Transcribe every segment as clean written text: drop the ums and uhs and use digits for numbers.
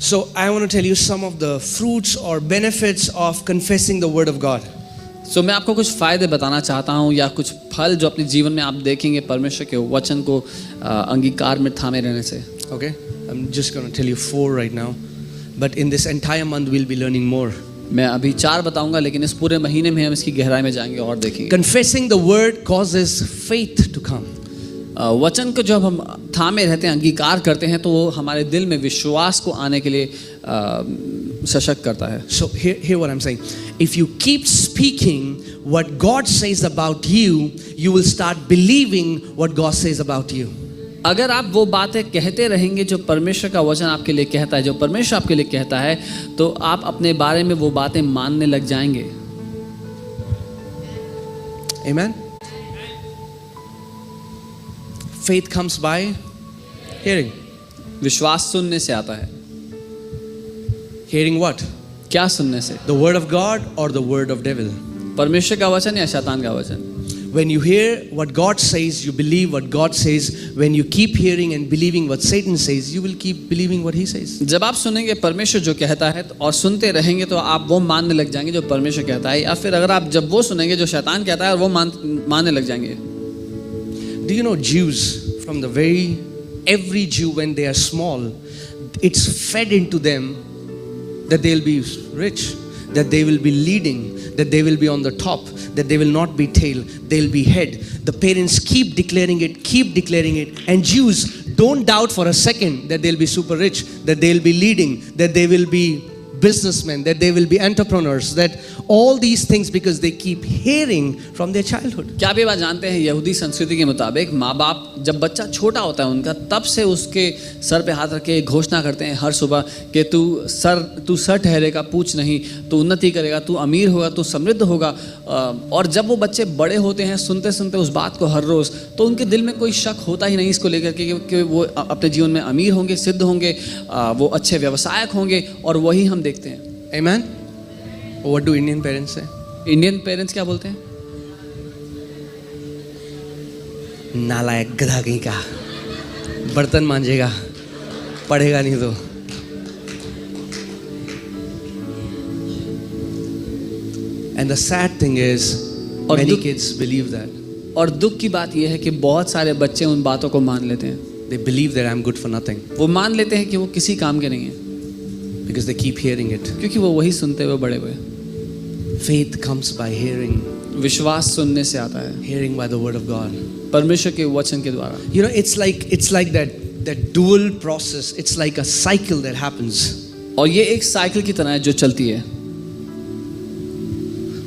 So I want to tell you some of the fruits or benefits of confessing the word of God. So मैं आपको कुछ फ़ायदे बताना चाहता हूँ या कुछ फल जो अपने जीवन में आप देखेंगे परमेश्वर के वचन को अंगीकार में थामे रहने से. Okay? I'm just going to tell you 4 right now. But in this entire month we'll be learning more. मैं अभी 4 बताऊंगा, लेकिन इस पूरे महीने में हम इसकी गहराई में जाएंगे और देखेंगे. Confessing the word causes faith to come. वचन को जब हम थामे रहते हैं, अंगीकार करते हैं, तो वो हमारे दिल में विश्वास को आने के लिए सशक्त करता है. So hear what I'm saying. If you keep speaking what God says about you, you will start believing what God says about you. अगर आप वो बातें कहते रहेंगे जो परमेश्वर का वचन आपके लिए कहता है, जो परमेश्वर आपके लिए कहता है, तो आप अपने बारे में वो बातें मानने लग जाएंगे. Amen. Faith comes by hearing. विश्वास सुनने से आता है. Hearing what? क्या सुनने से? The word of God or the word of devil? परमेश्वर का वचन या शैतान का वचन? When you hear what God says, you believe what God says. When you keep hearing and believing what Satan says, you will keep believing what he says. जब आप सुनेंगे परमेश्वर जो कहता है और सुनते रहेंगे, तो आप वो मानने लग जाएंगे जो परमेश्वर कहता है, या फिर अगर आप जब वो सुनेंगे जो शैतान कहता है और वो मानने लग जाएंगे. Do you know Jews, from the every Jew when they are small, it's fed into them that they'll be rich, that they will be leading, that they will be on the top, that they will not be tail, they'll be head. The parents keep declaring it, and Jews don't doubt for a second that they'll be super rich, that they'll be leading, that they will be businessmen, that they will be entrepreneurs, that all these things, because they keep hearing from their childhood. क्या आप ये बात जानते हैं, यहूदी संस्कृति के मुताबिक माँ बाप जब बच्चा छोटा होता है उनका, तब से उसके सर पे हाथ रख के घोषणा करते हैं हर सुबह कि तू सर ठहरेगा, पूछ नहीं, तू उन्नति करेगा, तू अमीर होगा, तू समृद्ध होगा. और जब वो बच्चे बड़े होते हैं, सुनते सुनते उस बात को हर रोज़, तो उनके दिल में कोई शक होता ही नहीं इसको लेकर कि वो अपने जीवन में अमीर होंगे, सिद्ध होंगे, वो अच्छे व्यवसायक होंगे, और वही हम देखते हैं. Amen. What do Indian parents say? Indian parents क्या बोलते हैं? नालायक, गधा कहीं का, बर्तन मांजेगा, पढ़ेगा नहीं तो. And the sad thing is, many kids believe that. और दुख की बात यह है कि बहुत सारे बच्चे उन बातों को मान लेते हैं. They believe that I'm good for nothing. वो मान लेते हैं कि वो किसी काम के नहीं है, because they keep hearing it. क्योंकि वो वही सुनते हुए बड़े हुए. Faith comes by hearing. विश्वास सुनने से आता है, Hearing by the word of God. परमेश्वर के वचन के द्वारा. You know, it's like that dual process. It's like a cycle that happens. और ये एक साइकिल की तरह है जो चलती है.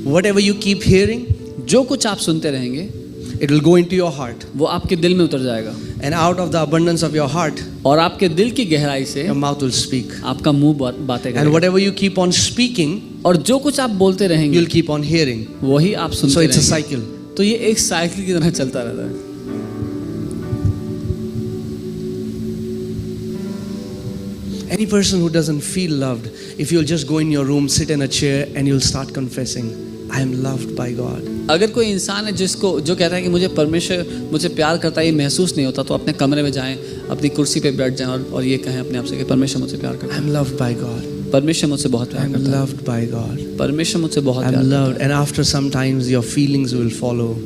Whatever you keep hearing, जो कुछ आप सुनते रहेंगे, it will go into your heart. वो आपके दिल में उतर जाएगा. And out of the abundance of your heart, और आपके दिल की गहराई से your mouth will speak. आपका मुंह बातें करेगा. And whatever you keep on speaking, और जो कुछ आप बोलते रहेंगे, you'll keep on hearing. वही आप सुनते So it's a रहेंगे. cycle. तो ये एक साइकिल की तरह चलता रहता है. Any person who doesn't feel loved, if you'll just go in your room, sit in a chair, and you'll start confessing, I am loved by God. अगर कोई इंसान है जो कहता है कि मुझे परमेश्वर मुझे प्यार करता है, ये महसूस नहीं होता, तो अपने कमरे में जाएं, अपनी कुर्सी पे बैठ जाएं और ये कहें अपने आप से कि परमेश्वर मुझसे प्यार करता है. I'm loved by God. परमेश्वर मुझसे बहुत प्यार I'm करता है. loved by God. परमेश्वर मुझसे बहुत प्यार I'm करता loved. And after sometimes your feelings will follow.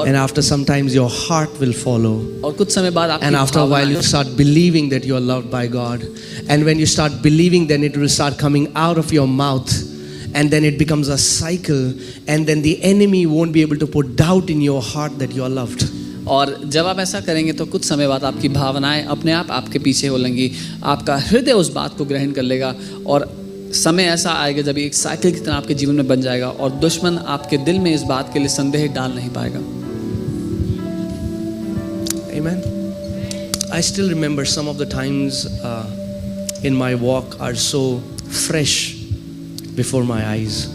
And after sometimes your heart will follow. है. और कुछ समय बाद आपकी And after a while you start believing that you are loved by God. And when you start believing, then it will start coming out of your mouth. And then it becomes a cycle. And then the enemy won't be able to put doubt in your heart that you are loved. और जब आप ऐसा करेंगे तो कुछ समय बाद आपकी भावनाएं अपने आप आपके पीछे बोलेंगी, आपका हृदय उस बात को ग्रहण कर लेगा, और समय ऐसा आएगा जब एक साइकिल की तरह आपके जीवन में बन जाएगा, और दुश्मन आपके दिल में इस बात के लिए संदेह डाल नहीं पाएगा. Amen. I still remember some of the times in my walk are so fresh before my eyes.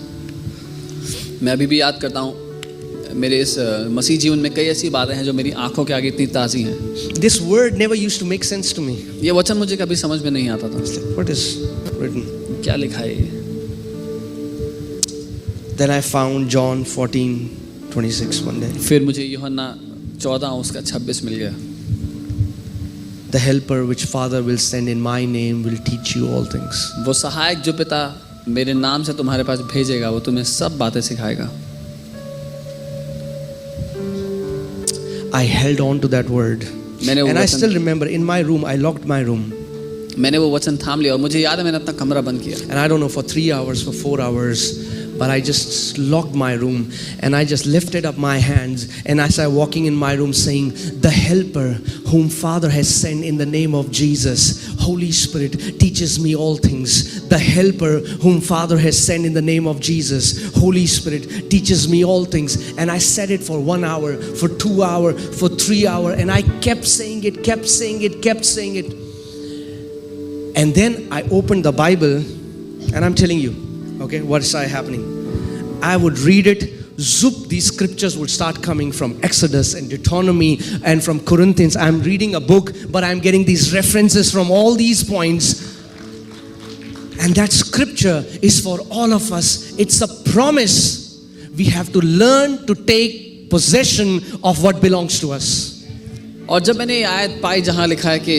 मैं अभी भी याद करता हूँ, मेरे इस मसीह जीवन में कई ऐसी बातें हैं जो मेरी आंखों के आगे इतनी ताज़ी हैं. This word never used to make sense to me. ये वचन मुझे कभी समझ में नहीं आता था. What is written? क्या लिखा है ये? Then I found John 14:26 one day. फिर मुझे यूहन्ना 14 उसका 26 मिल गया. The helper which Father will send in my name will teach you all things. वो सहायक जो पिता मेरे नाम से तुम्हारे पास भेजेगा वो तुम्हें सब बातें सिखाएगा। I held on to that word. मैंने वो And I वचन- still remember in my room, I locked my room. मैंने वो वचन थाम लिया और मुझे याद है मैंने अपना कमरा बंद किया। And I don't know, for 3 hours, for 4 hours, but I just locked my room and I just lifted up my hands and as I walking in my room saying, the helper whom Father has sent in the name of Jesus, Holy Spirit teaches me all things. The helper whom Father has sent in the name of Jesus, Holy Spirit teaches me all things. And I said it for 1 hour, for 2 hours, for 3 hours, and I kept saying it, kept saying it, kept saying it. And then I opened the Bible and I'm telling you, okay, what started happening? I would read it, zoop, these scriptures would start coming from Exodus and Deuteronomy and from Corinthians. I'm reading a book, but I'm getting these references from all these points. And that scripture is for all of us. It's a promise. We have to learn to take possession of what belongs to us. और जब मैंने ये आयत पाई जहाँ लिखा है कि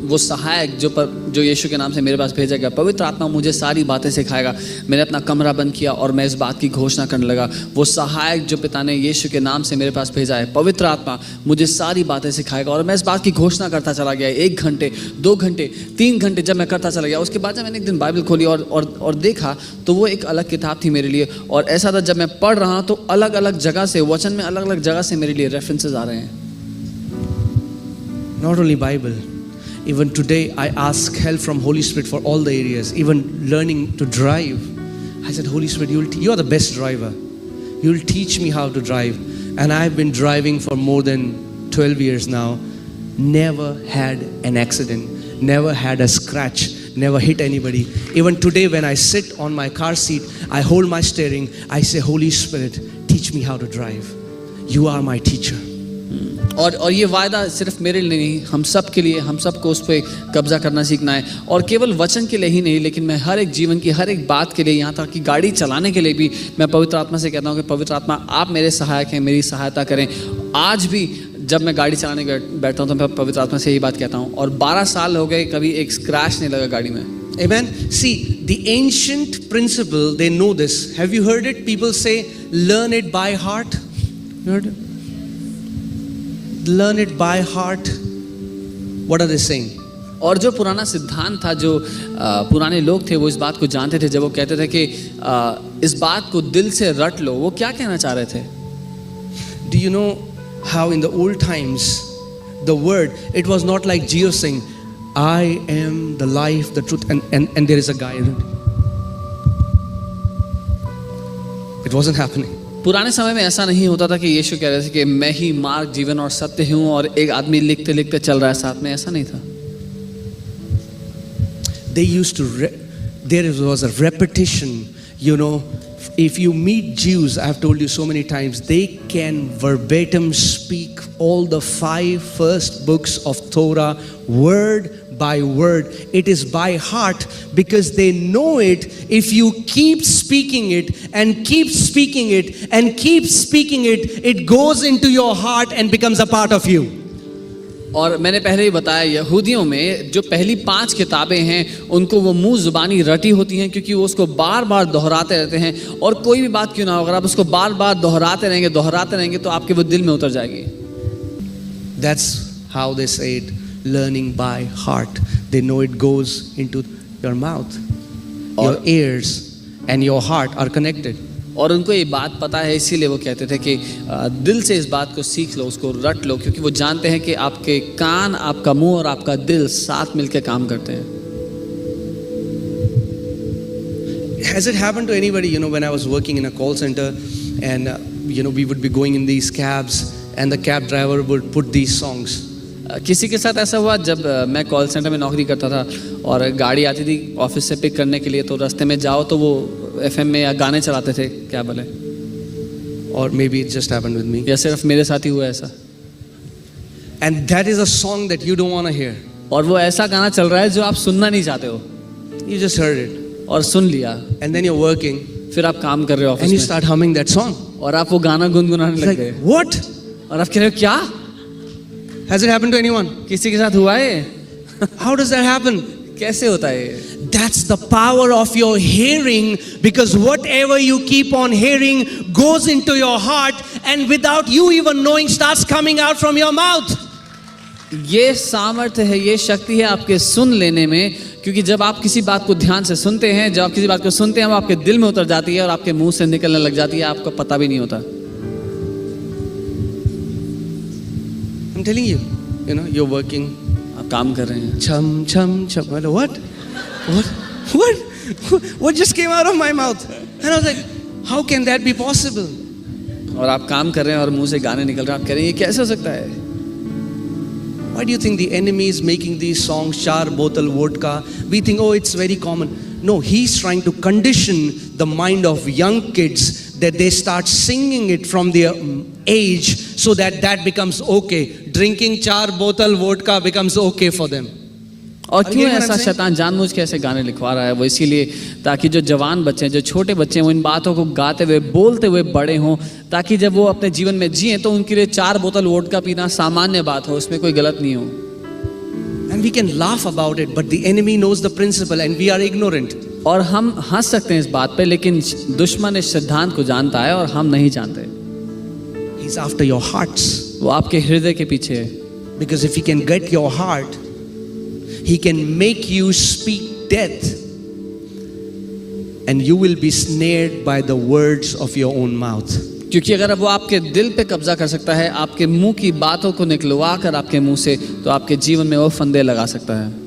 वो सहायक जो यीशु के नाम से मेरे पास भेजा गया, पवित्र आत्मा मुझे सारी बातें सिखाएगा, मैंने अपना कमरा बंद किया और मैं इस बात की घोषणा करने लगा, वो सहायक जो पिता ने यीशु के नाम से मेरे पास भेजा है, पवित्र आत्मा मुझे सारी बातें सिखाएगा। और मैं इस बात की घोषणा करता चला गया 1 घंटे, 2 घंटे, 3 घंटे जब मैं करता चला गया। उसके बाद जब मैंने एक दिन बाइबल खोली और देखा तो वो एक अलग किताब थी मेरे लिए। और ऐसा था जब मैं पढ़ रहा तो अलग अलग जगह से वचन में अलग अलग जगह से मेरे लिए रेफरेंसेस आ रहे हैं। Not only Bible, even today I ask help from Holy Spirit for all the areas, even learning to drive. I said, Holy Spirit, you are the best driver. You'll teach me how to drive. And I've been driving for more than 12 years now. Never had an accident, never had a scratch, never hit anybody. Even today when I sit on my car seat, I hold my steering, I say, Holy Spirit, teach me how to drive. You are my teacher. और ये वायदा सिर्फ मेरे लिए नहीं, हम सब के लिए, हम सबको उस पर कब्जा करना सीखना है। और केवल वचन के लिए ही नहीं, लेकिन मैं हर एक जीवन की हर एक बात के लिए, यहाँ तक कि गाड़ी चलाने के लिए भी मैं पवित्र आत्मा से कहता हूँ कि पवित्र आत्मा आप मेरे सहायक हैं, मेरी सहायता करें। आज भी जब मैं गाड़ी चलाने बैठता हूँ तो मैं पवित्र आत्मा से यही बात कहता हूँ। और 12 साल हो गए, कभी एक स्क्रैच नहीं लगा गाड़ी में। Amen. See, the ancient principle, they know this. Have you heard it? People say, learn it by heart. You heard it? Learn it by heart. What are they saying? और जो पुराना सिद्धांत था, जो पुराने लोग थे वो इस बात को जानते थे। जब वो कहते थे कि इस बात को दिल से रट लो, वो क्या कहना चाह रहे थे? Do you know how in the old times the word, it was not like Jesus saying, I am the life, the truth, and there is a guy. It wasn't happening. पुराने समय में ऐसा नहीं होता था कि यीशु कह रहे थे कि मैं ही मार्ग, जीवन और सत्य हूँ और एक आदमी लिखते लिखते चल रहा है साथ में, ऐसा नहीं था। They used to, there was a repetition, you know. If you meet Jews, I have told you so many times, they can verbatim speak all the 5 first books of Torah word by word. It is by heart because they know it. If you keep speaking it and keep speaking it and keep speaking it, it goes into your heart and becomes a part of you. और मैंने पहले ही बताया, यहूदियों में जो पहली 5 किताबें हैं उनको वो मुंह जुबानी रटी होती हैं, क्योंकि वो उसको बार बार दोहराते रहते हैं। और कोई भी बात क्यों ना हो, अगर आप उसको बार बार दोहराते रहेंगे तो आपके वो दिल में उतर जाएगी। That's how they say it, learning by heart. They know it goes into your mouth. Your ears and your heart are connected. और उनको ये बात पता है, इसीलिए वो कहते थे कि दिल से इस बात को सीख लो, उसको रट लो, क्योंकि वो जानते हैं कि आपके कान, आपका मुंह और आपका दिल साथ मिलकर काम करते हैं। Has it happened to anybody, you know, when I was working in a call center and you know, we would be going in these cabs and the cab driver would put these songs. किसी के साथ ऐसा हुआ जब मैं call centre में नौकरी करता था और गाड़ी आती थी ऑफिस से पिक करने के लिए, तो रास्ते में जाओ तो वो FM में या गाने चलाते थे, क्या बोले? Or maybe it just happened with me. या सिर्फ मेरे साथ ही हुआ ऐसा? And that is a song that you don't want to hear. और वो ऐसा गाना चल रहा है जो आप सुनना नहीं चाहते हो, You just heard it. और सुन लिया, And then you're working फिर आप काम कर रहे हो and you ऑफिस में start humming that song. और आप वो गाना गुनगुनाने It's लग like, गए what? और आप कह रहे हो क्या? Has it happened to anyone? किसी के साथ हुआ है? How does that happen? कैसे होता है ये? That's the power of your hearing, because whatever you keep on hearing goes into your heart, and without you even knowing starts coming out from your mouth. ये सामर्थ्य है, ये शक्ति है आपके सुन लेने में, क्योंकि जब आप किसी बात को ध्यान से सुनते हैं, जब आप किसी बात को सुनते हैं वो आपके दिल में उतर जाती है और आपके मुंह से निकलने लग जाती है, आपको पता भी नहीं होता। I'm telling you, you're working. आप काम कर रहे हैं, Chum, chum, chum. What just came out of my mouth? And I was like, how can that be possible? और आप काम कर रहे हैं और मुंह से गाने निकल रहे हैं, आप कह रहे हैं ये कैसे हो सकता है? Why do you think the enemy is making these songs, char botal vodka? We think, oh, it's very common. No, he's trying to condition the mind of young kids that they start singing it from their age, so that becomes okay. Drinking char botal vodka becomes okay for them. और Are you क्यों getting what ऐसा I'm saying? शैतान जानबूझ के ऐसे गाने लिखवा रहा है? वो इसीलिए ताकि जो जवान बच्चे हैं, जो छोटे बच्चे हैं, वो इन बातों को गाते हुए, बोलते हुए बड़े हों, ताकि जब वो अपने जीवन में जिए तो उनके लिए 4 बोतल वोडका पीना सामान्य बात हो, उसमें कोई गलत नहीं हो। And we can laugh about it, but the enemy knows the principle and we are ignorant. और हम हंस सकते हैं इस बात पे, लेकिन दुश्मन इस सिद्धांत को जानता है और हम नहीं जानते। He's after your hearts. वो आपके हृदय के पीछे है, Because if he can get your heart, he can make you speak death, and you will be snared by the words of your own mouth. क्योंकि अगर वो आपके दिल पे कब्जा कर सकता है, आपके मुंह की बातों को निकलवा कर आपके मुंह से, तो आपके जीवन में वो फंदे लगा सकता है।